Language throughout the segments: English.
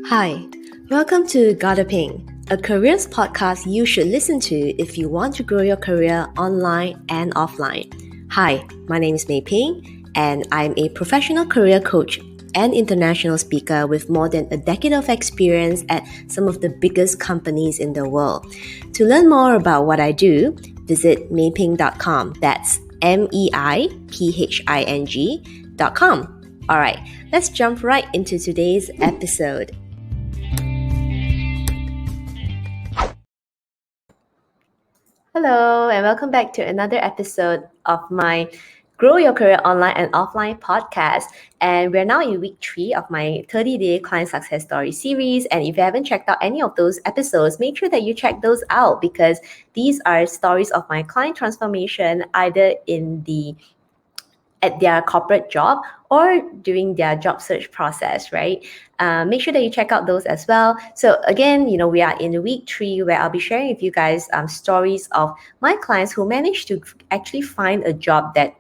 Hi, welcome to Gotta Ping, a careers podcast you should listen to if you want to grow your career online and offline. Hi, my name is Mei Ping, and I'm a professional career coach and international speaker with more than a decade of experience at some of the biggest companies in the world. To learn more about what I do, visit meiping.com. That's meiping.com. Alright, let's jump right into today's episode. Hello, and welcome back to another episode of my Grow Your Career Online and Offline podcast. And we're now in week 3 of my 30-day client success story series. And if you haven't checked out any of those episodes, make sure that you check those out because these are stories of my client transformation, either at their corporate job or during their job search process, right? Make sure that you check out those as well. So again, we are in week 3 where I'll be sharing with you guys stories of my clients who managed to actually find a job that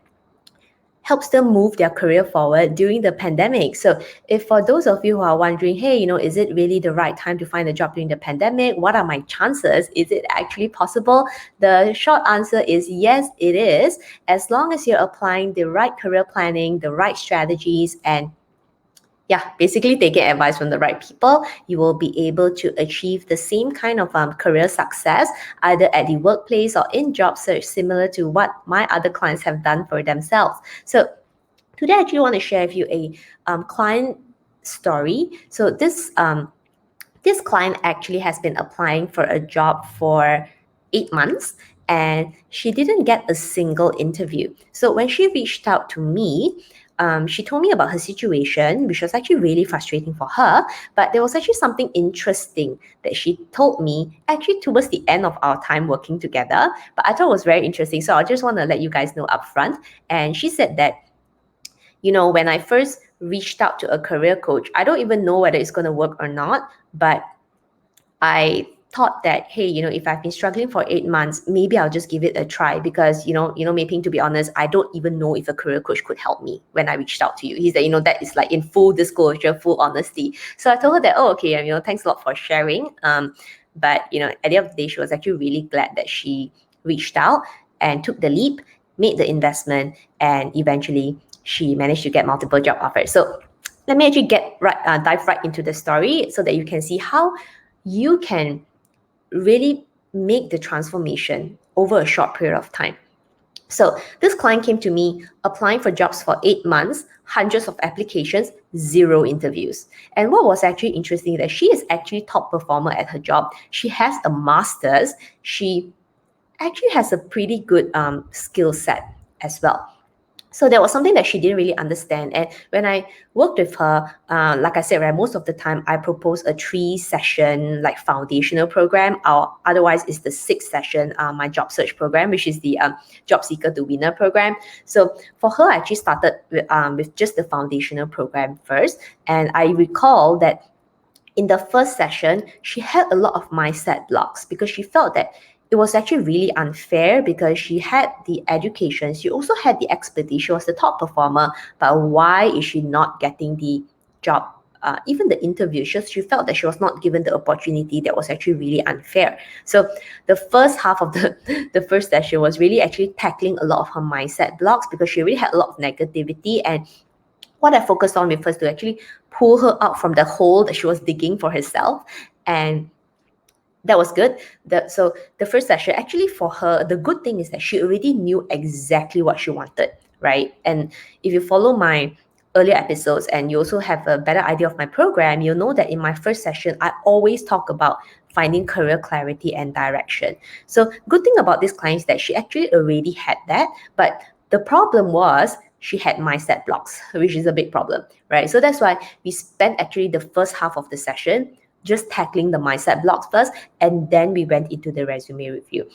helps them move their career forward during the pandemic. So if for those of you who are wondering, hey, is it really the right time to find a job during the pandemic? What are my chances? Is it actually possible? The short answer is yes, it is. As long as you're applying the right career planning, the right strategies, and basically taking advice from the right people, you will be able to achieve the same kind of career success, either at the workplace or in job search, similar to what my other clients have done for themselves. So today I actually want to share with you a client story. So this client actually has been applying for a job for 8 months, and she didn't get a single interview. So when she reached out to me, she told me about her situation, which was actually really frustrating for her. But there was actually something interesting that she told me actually towards the end of our time working together. But I thought it was very interesting. So I just want to let you guys know upfront. And she said that, when I first reached out to a career coach, I don't even know whether it's going to work or not. But I thought that, hey, if I've been struggling for 8 months, maybe I'll just give it a try because, Meiping, to be honest, I don't even know if a career coach could help me when I reached out to you. He said, that is like in full disclosure, full honesty. So I told her that, okay, thanks a lot for sharing. But, at the end of the day, she was actually really glad that she reached out and took the leap, made the investment, and eventually she managed to get multiple job offers. So let me actually dive right into the story so that you can see how you can really make the transformation over a short period of time. So this client came to me applying for jobs for 8 months, hundreds of applications, 0 interviews. And what was actually interesting is that she is actually top performer at her job. She has a master's. She actually has a pretty good skill set as well. So there was something that she didn't really understand. And when I worked with her, like I said, right, most of the time I propose a 3-session like foundational program, or otherwise it's the 6-session my job search program, which is the Job Seeker to Winner program. So for her, I actually started with just the foundational program first. And I recall that in the first session, she had a lot of mindset blocks because she felt that it was actually really unfair because she had the education, she also had the expertise, she was the top performer, but why is she not getting the job? Even the interview, she felt that she was not given the opportunity. That was actually really unfair. So the first half of the first session was really actually tackling a lot of her mindset blocks because she really had a lot of negativity. And what I focused on with was to actually pull her out from the hole that she was digging for herself. And that was good. So the first session, actually for her, the good thing is that she already knew exactly what she wanted, right? And if you follow my earlier episodes and you also have a better idea of my program, you'll know that in my first session, I always talk about finding career clarity and direction. So good thing about this client is that she actually already had that, but the problem was she had mindset blocks, which is a big problem, right? So that's why we spent actually the first half of the session just tackling the mindset blocks first, and then we went into the resume review.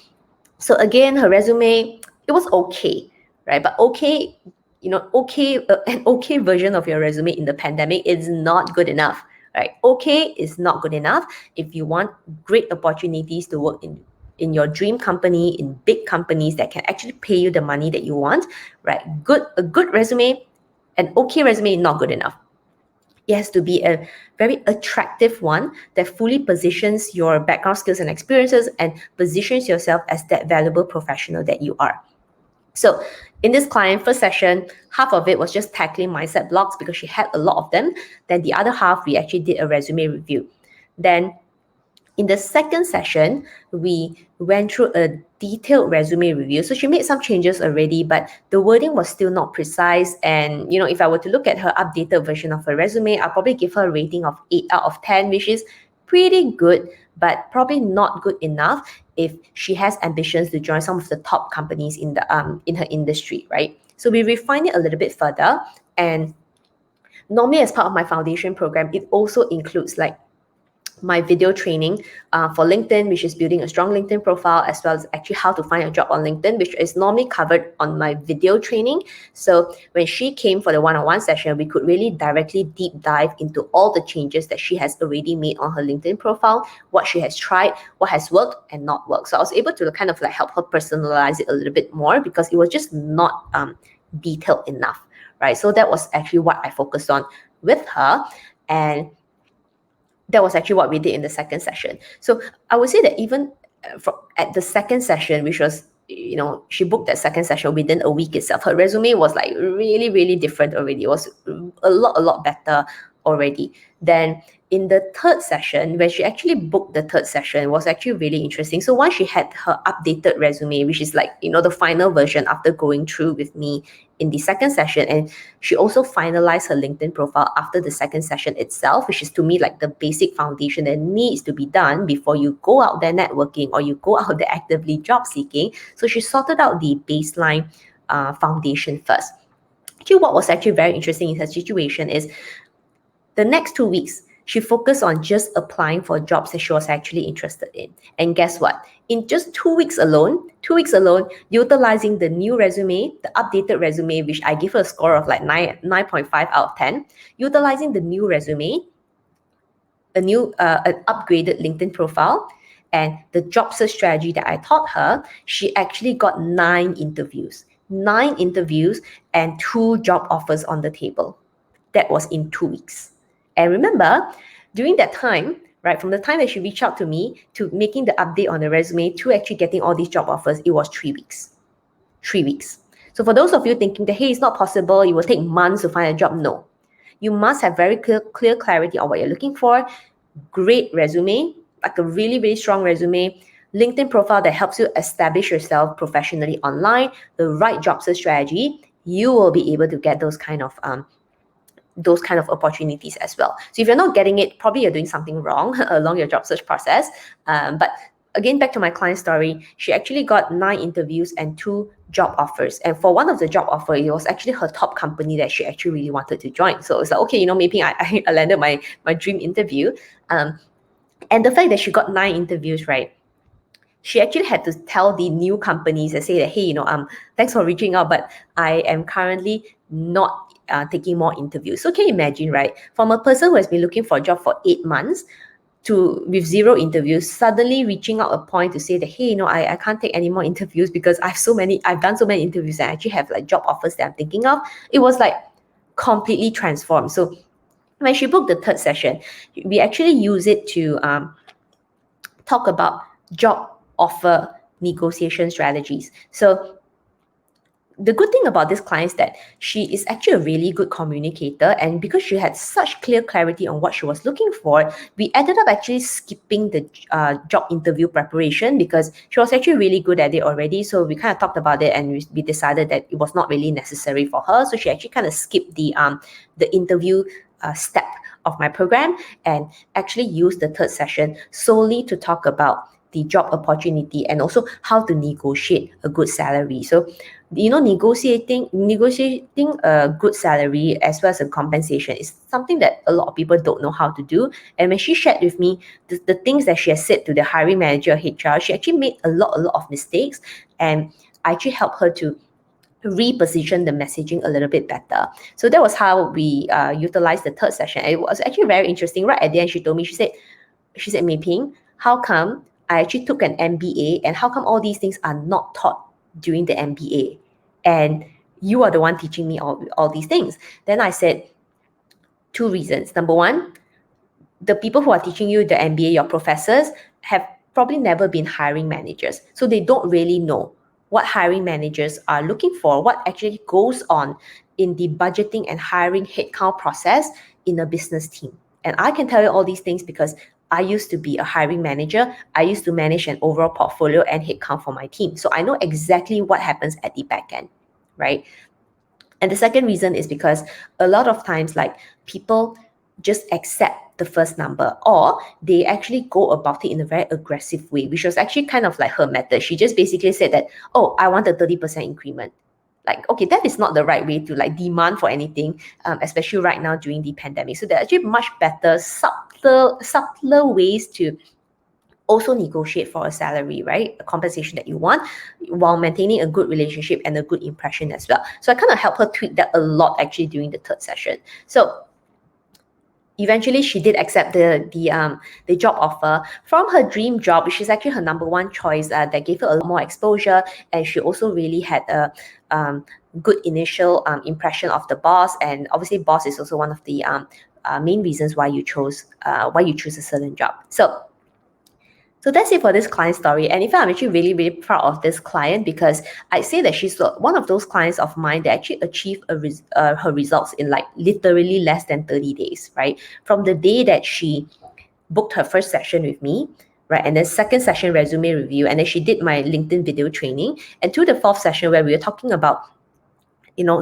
So again, her resume, it was okay, right? But okay, an okay version of your resume in the pandemic is not good enough, right? Okay is not good enough. If you want great opportunities to work in your dream company, in big companies that can actually pay you the money that you want, right? A good resume, an okay resume, not good enough. It has to be a very attractive one that fully positions your background, skills, and experiences and positions yourself as that valuable professional that you are. So in this client first session, half of it was just tackling mindset blocks because she had a lot of them. Then the other half, we actually did a resume review. Then in the second session, we went through a detailed resume review. So she made some changes already, but the wording was still not precise. And, if I were to look at her updated version of her resume, I'll probably give her a rating of 8 out of 10, which is pretty good, but probably not good enough if she has ambitions to join some of the top companies in her industry, right? So we refined it a little bit further. And normally as part of my foundation program, it also includes like my video training for LinkedIn, which is building a strong LinkedIn profile, as well as actually how to find a job on LinkedIn, which is normally covered on my video training. So when she came for the one-on-one session, we could really directly deep dive into all the changes that she has already made on her LinkedIn profile, what she has tried, what has worked and not worked. So I was able to kind of like help her personalize it a little bit more because it was just not detailed enough, right? So that was actually what I focused on with her. And that was actually what we did in the second session. So I would say that even at the second session, which was, she booked that second session within a week itself, her resume was like really, really different already. It was a lot better already. Then in the third session, when she actually booked the third session, was actually really interesting. So once she had her updated resume, which is like, the final version after going through with me in the second session, and she also finalized her LinkedIn profile after the second session itself, which is to me like the basic foundation that needs to be done before you go out there networking or you go out there actively job seeking. So she sorted out the baseline foundation first. Actually, what was actually very interesting in her situation is the next 2 weeks, she focused on just applying for jobs that she was actually interested in. And guess what? In just 2 weeks alone, utilizing the new resume, the updated resume, which I give her a score of like 9.5 out of 10, utilizing the new resume, an upgraded LinkedIn profile, and the job search strategy that I taught her, she actually got 9 interviews. 9 interviews and 2 job offers on the table. That was in 2 weeks. And remember, during that time, right, from the time that she reached out to me to making the update on the resume to actually getting all these job offers, it was 3 weeks. 3 weeks. So for those of you thinking that, hey, it's not possible, it will take months to find a job, no. You must have very clear clarity on what you're looking for, great resume, like a really, really strong resume, LinkedIn profile that helps you establish yourself professionally online, the right job search strategy, you will be able to get those kind of opportunities as well. So if you're not getting it, probably you're doing something wrong along your job search process. But again, back to my client story, she actually got 9 interviews and 2 job offers. And for one of the job offers, it was actually her top company that she actually really wanted to join. So it's like, okay, maybe I landed my dream interview. And the fact that she got 9 interviews, right? She actually had to tell the new companies and say that, hey, thanks for reaching out, but I am currently not taking more interviews. So can you imagine, right? From a person who has been looking for a job for 8 months with 0 interviews, suddenly reaching out a point to say that, hey, I can't take any more interviews because I've done so many interviews and I actually have like job offers that I'm thinking of. It was like completely transformed. So when she booked the third session, we actually use it to talk about job offer negotiation strategies. So the good thing about this client is that she is actually a really good communicator, and because she had such clear clarity on what she was looking for, we ended up actually skipping the job interview preparation because she was actually really good at it already. So we kind of talked about it and we decided that it was not really necessary for her. So she actually kind of skipped the interview step of my program and actually used the third session solely to talk about the job opportunity and also how to negotiate a good salary. So negotiating a good salary as well as a compensation is something that a lot of people don't know how to do. And when she shared with me the things that she has said to the hiring manager HR, she actually made a lot of mistakes, and I actually helped her to reposition the messaging a little bit better. So that was how we utilized the third session. And it was actually very interesting. Right at the end, she told me, she said, Mei Ping, how come I actually took an MBA and how come all these things are not taught during the MBA? And you are the one teaching me all these things. Then I said, two reasons. Number one, the people who are teaching you the MBA, your professors, have probably never been hiring managers. So they don't really know what hiring managers are looking for, what actually goes on in the budgeting and hiring headcount process in a business team. And I can tell you all these things because I used to be a hiring manager. I used to manage an overall portfolio and headcount for my team. So I know exactly what happens at the back end, right? And the second reason is because a lot of times, like, people just accept the first number, or they actually go about it in a very aggressive way, which was actually kind of like her method. She just basically said that, oh, I want a 30% increment. Like, okay, that is not the right way to like demand for anything, especially right now during the pandemic. So there are actually much better, subtler ways to also negotiate for a salary, right? A compensation that you want, while maintaining a good relationship and a good impression as well. So I kind of helped her tweak that a lot actually during the third session. So eventually she did accept the job offer from her dream job, which is actually her number one choice, that gave her a lot more exposure, and she also really had a good initial impression of the boss. And obviously boss is also one of the main reasons why you choose a certain job. So that's it for this client story. And in fact, I'm actually really, really proud of this client, because I'd say that she's one of those clients of mine that actually achieved her results in like literally less than 30 days, right? From the day that she booked her first session with me, right? And then second session, resume review. And then she did my LinkedIn video training. And to the fourth session where we were talking about,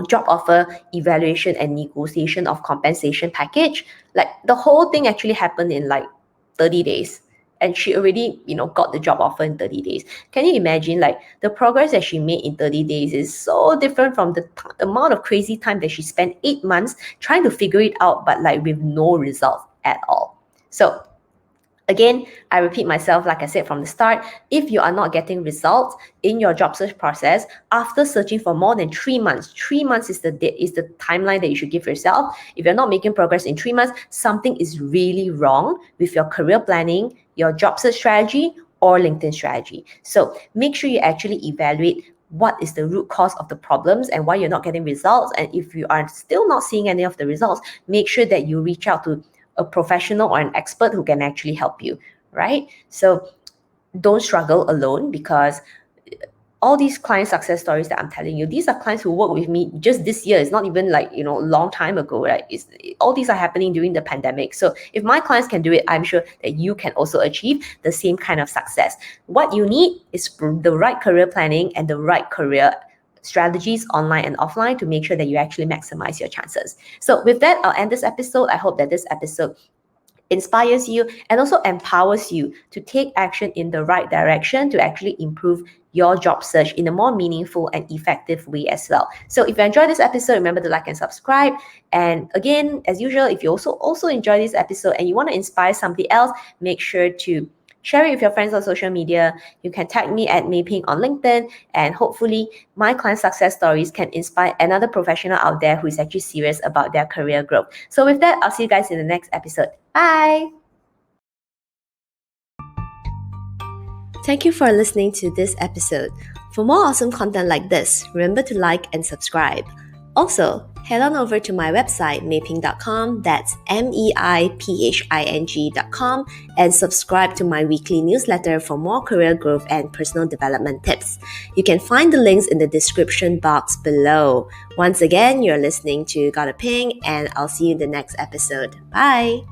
job offer, evaluation, and negotiation of compensation package, like the whole thing actually happened in like 30 days. And she already, got the job offer in 30 days. Can you imagine, like, the progress that she made in 30 days is so different from the amount of crazy time that she spent 8 months trying to figure it out, but like with no results at all. So again, I repeat myself, like I said from the start, if you are not getting results in your job search process after searching for more than 3 months, 3 months is the timeline that you should give yourself. If you're not making progress in 3 months, something is really wrong with your career planning, your job search strategy, or LinkedIn strategy. So make sure you actually evaluate what is the root cause of the problems and why you're not getting results. And if you are still not seeing any of the results, make sure that you reach out to a professional or an expert who can actually help you, right? So don't struggle alone, because all these client success stories that I'm telling you, these are clients who work with me just this year. It's not even like, long time ago, right? All these are happening during the pandemic. So if my clients can do it, I'm sure that you can also achieve the same kind of success. What you need is the right career planning and the right career strategies, online and offline, to make sure that you actually maximize your chances. So with that, I'll end this episode. I hope that this episode inspires you and also empowers you to take action in the right direction to actually improve your job search in a more meaningful and effective way as well. So if you enjoyed this episode, remember to like and subscribe. And again, as usual, if you also enjoy this episode and you want to inspire somebody else, make sure to share it with your friends on social media. You can tag me at Mei Ping on LinkedIn, and hopefully my client success stories can inspire another professional out there who is actually serious about their career growth. So with that, I'll see you guys in the next episode. Bye! Thank you for listening to this episode. For more awesome content like this, remember to like and subscribe. Also, head on over to my website, meiping.com, that's meiping.com, and subscribe to my weekly newsletter for more career growth and personal development tips. You can find the links in the description box below. Once again, you're listening to Gotta Ping, and I'll see you in the next episode. Bye!